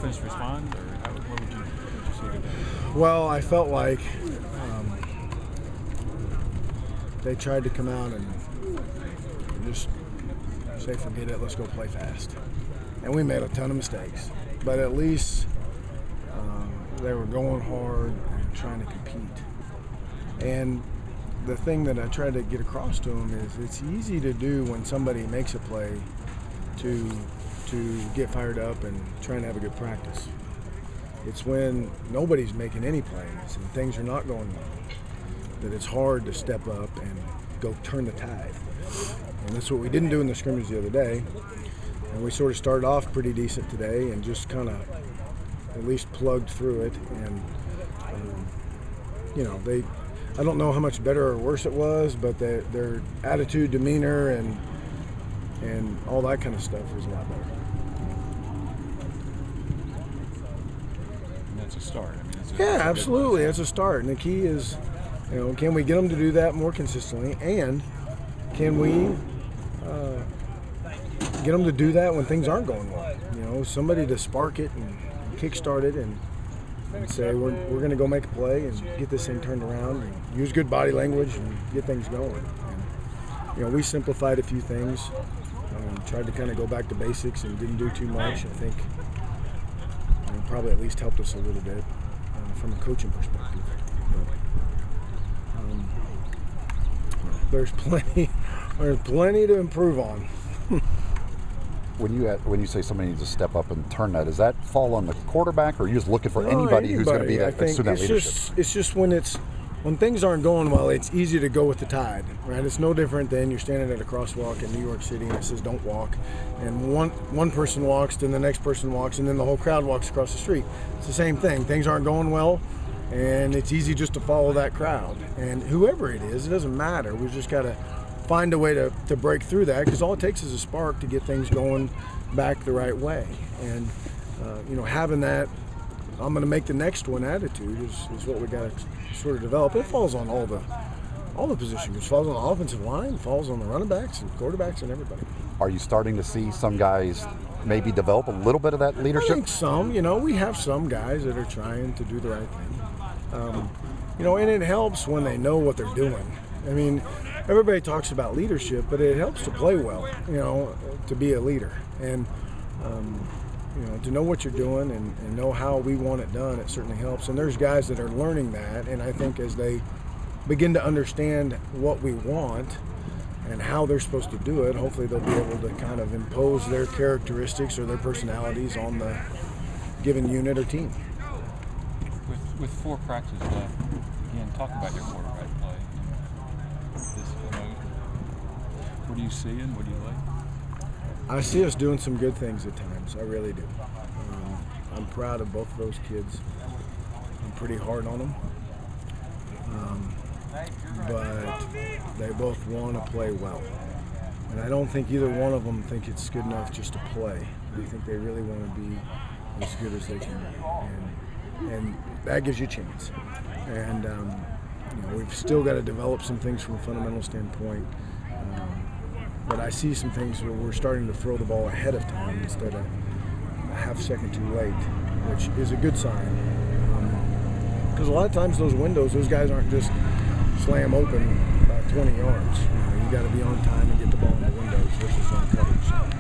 defense respond, or what would you say to that? Well, I felt like they tried to come out and just say, forget it, let's go play fast. And we made a ton of mistakes, but at least they were going hard and trying to compete. And the thing that I tried to get across to them is it's easy to do when somebody makes a play to get fired up and trying to have a good practice. It's when nobody's making any plays and things are not going well that it's hard to step up and go turn the tide. And that's what we didn't do in the scrimmage the other day. And we sort of started off pretty decent today and just kind of at least plugged through it. And, I don't know how much better or worse it was, but their attitude, demeanor, and all that kind of stuff was a lot better. And that's a start. Yeah, absolutely. It's a start. And the key is, can we get them to do that more consistently? And can we get them to do that when things aren't going well? Somebody to spark it and kickstart it and say, we're going to go make a play and get this thing turned around and use good body language and get things going. And, we simplified a few things, tried to kind of go back to basics and didn't do too much. I think probably at least helped us a little bit from a coaching perspective. But, there's plenty to improve on. When you say somebody needs to step up and turn that, does that fall on the quarterback, or are you just looking for anybody who's going to be that assume that leadership? It's just when things aren't going well, it's easy to go with the tide, right? It's no different than you're standing at a crosswalk in New York City and it says don't walk, and one person walks, then the next person walks, and then the whole crowd walks across the street. It's the same thing. Things aren't going well, and it's easy just to follow that crowd. And whoever it is, it doesn't matter. We've just got to find a way to break through that, because all it takes is a spark to get things going back the right way. And having that I'm going to make the next one attitude is what we got to sort of develop. It falls on all the positions. It falls on the offensive line, it falls on the running backs and quarterbacks and everybody. Are you starting to see some guys maybe develop a little bit of that leadership? I think some. We have some guys that are trying to do the right thing. And it helps when they know what they're doing. I mean, everybody talks about leadership, but it helps to play well, to be a leader. And, to know what you're doing and know how we want it done, it certainly helps. And there's guys that are learning that, and I think as they begin to understand what we want and how they're supposed to do it, hopefully they'll be able to kind of impose their characteristics or their personalities on the given unit or team. With 4 practices left, again, talk about your quarterback play. What do you see and what do you like? I see us doing some good things at times. I really do. I'm proud of both of those kids. I'm pretty hard on them. But they both want to play well. And I don't think either one of them think it's good enough just to play. I think they really want to be as good as they can be. And that gives you a chance. And we've still got to develop some things from a fundamental standpoint. But I see some things where we're starting to throw the ball ahead of time instead of a half second too late, which is a good sign. Because a lot of times those windows, those guys aren't just slam open about 20 yards. You got to be on time and get the ball in the windows versus on coverage.